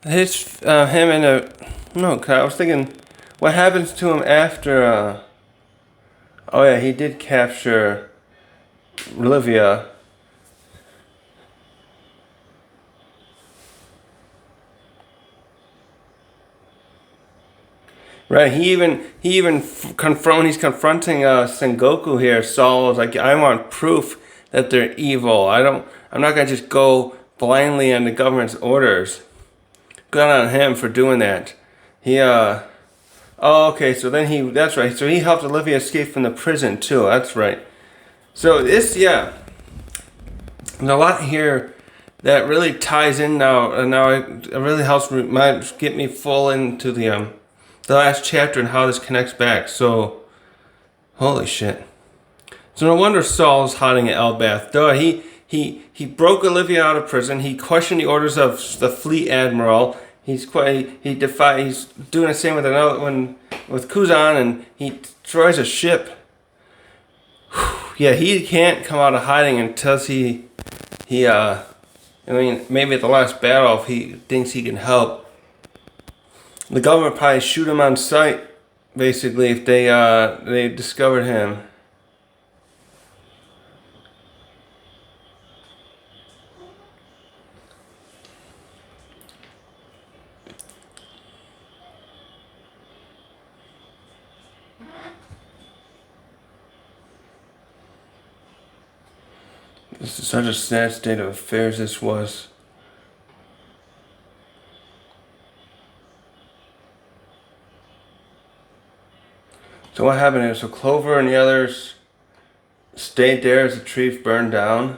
him in a, no, cause I was thinking, what happens to him after, oh yeah, he did capture Olivia. Right, when he's confronting Sengoku here, Saul was like, I want proof that they're evil. I'm not gonna just go blindly on the government's orders. Good on him for doing that. Oh, okay, so then that's right. So he helped Olivia escape from the prison too, that's right. So there's a lot here that really ties in now, and now it really might get me full into the last chapter and how this connects back. So, holy shit. So no wonder Saul's hiding at Elbath. Duh, he broke Olivia out of prison. He questioned the orders of the fleet admiral. He's doing the same with with Kuzan, and he destroys a ship. Yeah, he can't come out of hiding until maybe at the last battle, if he thinks he can help. The government probably shoot him on sight, basically, if they discovered him. This is such a sad state of affairs this was. So what happened here? So Clover and the others stayed there as the tree burned down.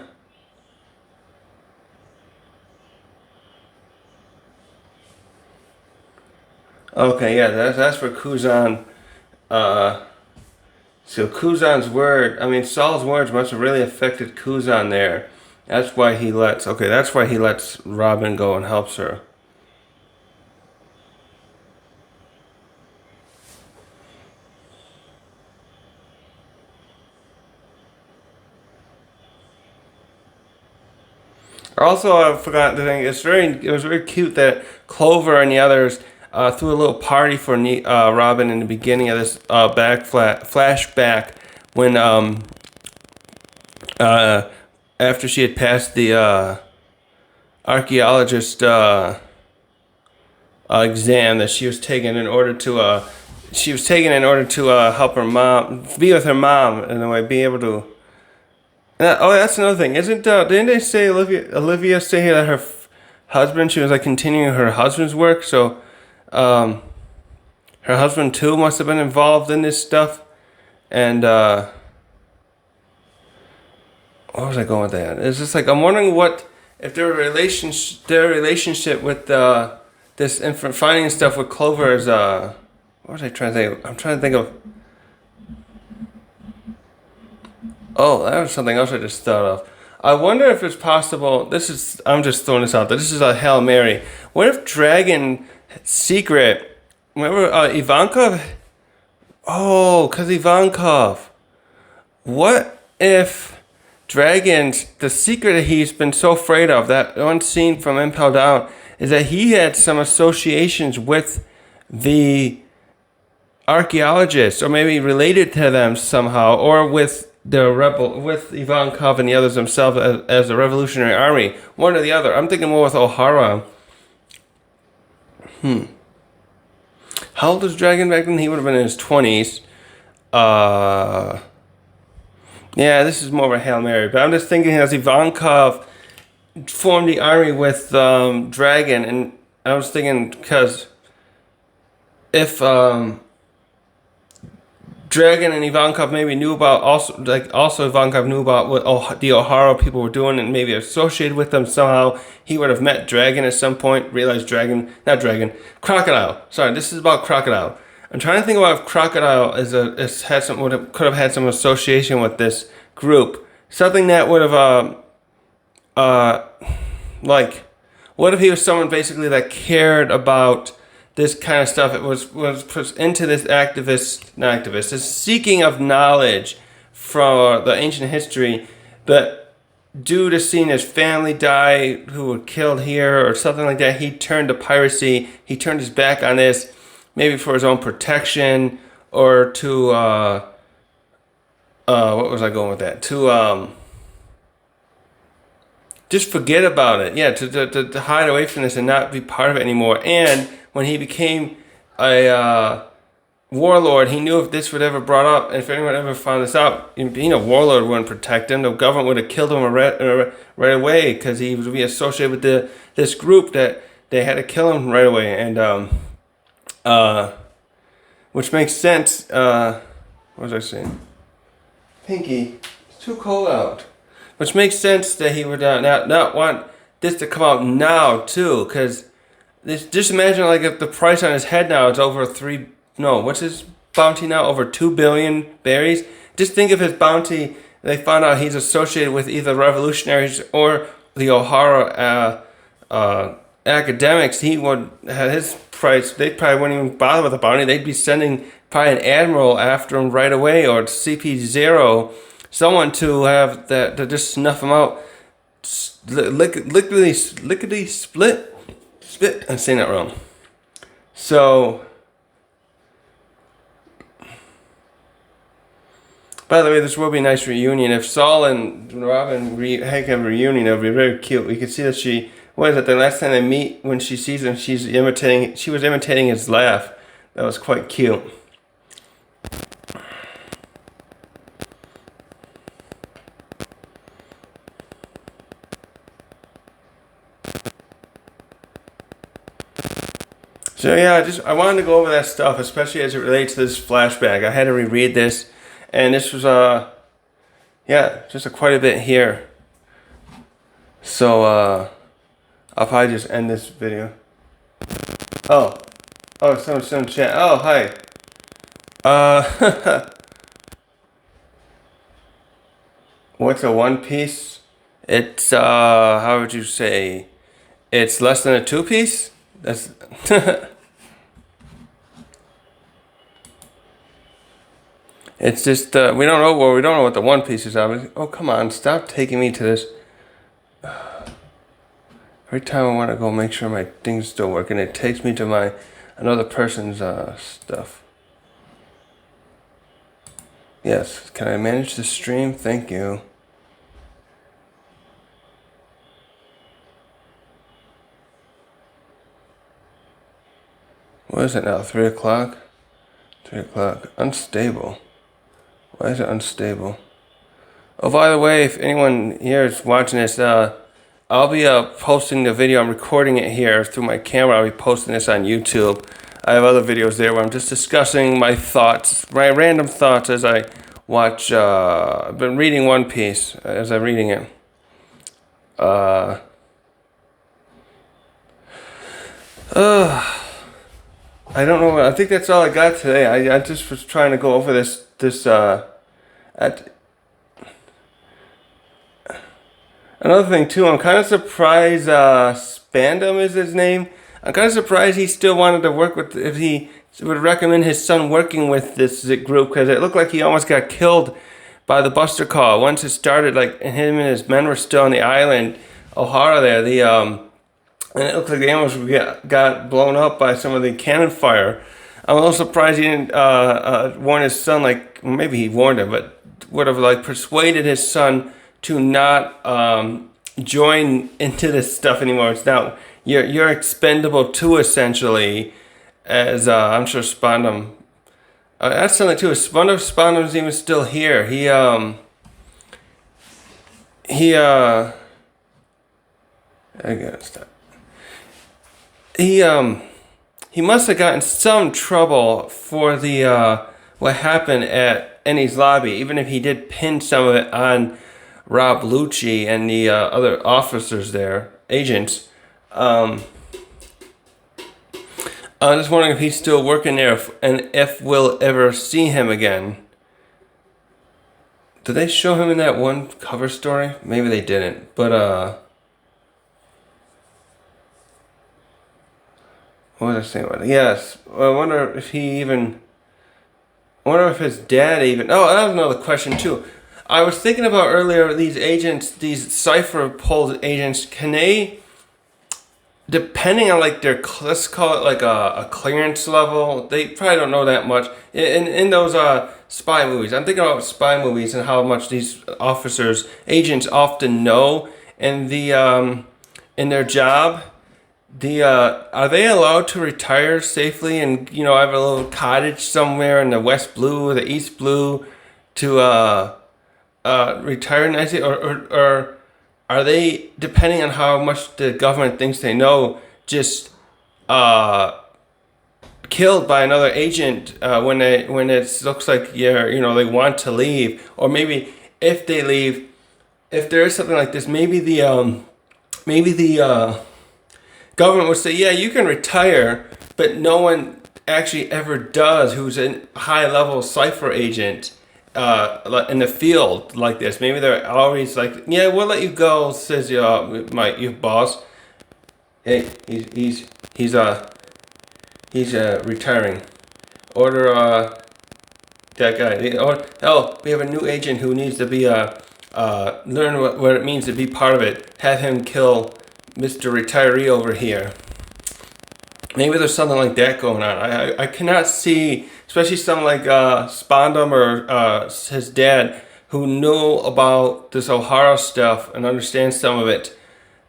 Okay, yeah, that's for Kuzan. So Kuzan's Saul's words must have really affected Kuzan there. That's why he lets Robin go and helps her. Also, I forgot the thing. It was very cute that Clover and the others threw a little party for Robin in the beginning of this flashback when after she had passed the archaeologist exam that she was taking in order to she was taken in order to help her mom, be with her mom in a way, be able to. Oh, that's another thing. Didn't they say Olivia say here that her husband, she was like continuing her husband's work, so her husband too must have been involved in this stuff, and where was I going with that? It's just like I'm wondering what if their relationship with this infant finding stuff with Clover is what was I trying to think? I'm trying to think of. Oh, that was something else I just thought of. I wonder if it's possible. I'm just throwing this out there. This is a Hail Mary. What if Dragon secret? Remember Ivankov? Oh, because Ivankov. What if Dragon's, the secret that he's been so afraid of, that one scene from Impel Down, is that he had some associations with the archaeologists, or maybe related to them somehow, or with with Ivankov and the others themselves as the Revolutionary Army, one or the other. I'm thinking more with O'Hara. How old was Dragon back then? He would have been in his 20s. Yeah, this is more of a Hail Mary, but I'm just thinking as Ivankov formed the army with Dragon, and I was thinking because if Dragon and Ivankov maybe knew about also Ivankov knew about what the O'Hara people were doing and maybe associated with them somehow. He would have met Dragon at some point, realized Crocodile. Sorry, this is about Crocodile. I'm trying to think about if Crocodile could have had some association with this group. Something that would have what if he was someone basically that cared about this kind of stuff? It was into this this seeking of knowledge from the ancient history, but due to seeing his family die who were killed here or something like that, he turned to piracy. He turned his back on this, maybe for his own protection, or to what was I going with that? To just forget about it. Yeah, to hide away from this and not be part of it anymore. And when he became a warlord, he knew if this would ever brought up, and if anyone ever found this out, being a warlord wouldn't protect him. The government would have killed him right away, because he would be associated with this group that they had to kill him right away. And which makes sense. What was I saying? Pinky, it's too cold out. Which makes sense that he would not want this to come out now too, because just imagine like if the price on his head now is over what's his bounty now? Over 2 billion berries. Just think of his bounty. They found out he's associated with either revolutionaries or the O'Hara academics. He would have his price. They probably wouldn't even bother with the bounty. They'd be sending probably an admiral after him right away, or CP0, someone to have that to just snuff him out. Lickety split. I'm saying that wrong. So, by the way, this will be a nice reunion. If Saul and Robin have a reunion, it would be very cute. We can see that the last time they meet, when she sees him, she was imitating his laugh. That was quite cute. So yeah, I wanted to go over that stuff, especially as it relates to this flashback. I had to reread this, and this was just quite a bit here. So I'll probably just end this video. Oh, some chat. Oh, hi. What's a one piece? It's how would you say? It's less than a two piece. That's it's just we don't know what the one pieces are. Oh, come on, stop taking me to this. Every time I want to go make sure my thing's still working, it takes me to another person's stuff. Yes, can I manage the stream? Thank you. What is it now? 3 o'clock? 3 o'clock. Unstable. Why is it unstable? Oh, by the way, if anyone here is watching this, I'll be posting the video. I'm recording it here through my camera. I'll be posting this on YouTube. I have other videos there where I'm just discussing my thoughts, my random thoughts as I watch. I've been reading One Piece as I'm reading it. I don't know. I think that's all I got today. I just was trying to go over this. Another thing too, I'm kind of surprised Spandam is his name. I'm kind of surprised he still wanted to work with, if he would recommend his son working with this group, because it looked like he almost got killed by the Buster Call. Once it started, like, and him and his men were still on the island, Ohara there, and it looked like they almost got blown up by some of the cannon fire. I'm a little surprised he didn't warn his son, like, maybe he warned him, but would have, like, persuaded his son to not join into this stuff anymore. It's now you're expendable too, essentially. As I'm sure Spandam. That's something too. Spandam's even still here. I gotta stop. He must have gotten some trouble for the what happened at Enie's lobby, even if he did pin some of it on Rob Lucci and the other officers there, agents. I'm just wondering if he's still working there, and if we'll ever see him again. Did they show him in that one cover story? Maybe they didn't, but what was I saying about it? Yes, I wonder if his dad even. Oh, that was another question too. I was thinking about earlier, these agents, these Cipher Pol Agents, can they, depending on like their, let's call it like a clearance level, they probably don't know that much. In those spy movies, I'm thinking about spy movies and how much these officers, agents often know in their job. Are they allowed to retire safely and, you know, have a little cottage somewhere in the West Blue or the East Blue to retire nicely, or are they, depending on how much the government thinks they know, just killed by another agent when it looks like they want to leave, or maybe if they leave, if there is something like this, maybe the government would say, yeah, you can retire, but no one actually ever does who's a high-level Cipher agent in the field like this. Maybe they're always like, yeah, we'll let you go, says your boss. Hey, he's retiring. Order that guy. Oh, we have a new agent who needs to be learn what it means to be part of it. Have him kill Mr. Retiree over here. Maybe there's something like that going on. I cannot see, especially someone like Spandam or his dad, who know about this Ohara stuff and understand some of it,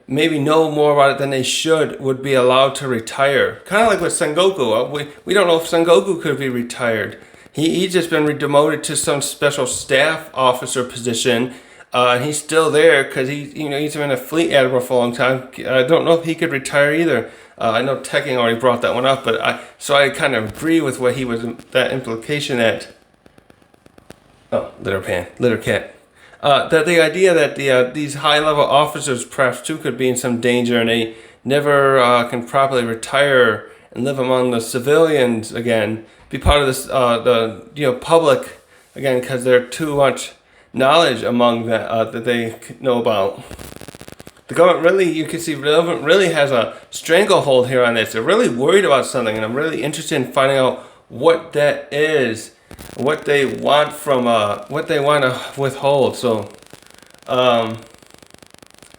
maybe know more about it than they should, would be allowed to retire. Kind of like with Sengoku. We don't know if Sengoku could be retired. He's just been demoted to some special staff officer position. And he's still there because he's been a fleet admiral for a long time. I don't know if he could retire either. I know Tekking already brought that one up, but I kind of agree with what he was, that implication that. Oh, litter cat. That the idea that these high-level officers perhaps too could be in some danger, and they never can properly retire and live among the civilians again, be part of this the public again, because they're too much knowledge among that they know about. The government really, you can see, the government really has a stranglehold here on this. They're really worried about something, and I'm really interested in finding out what that is, what they want from, what they want to withhold. So, I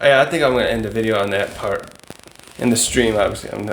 think I'm going to end the video on that part in the stream. Obviously, I'm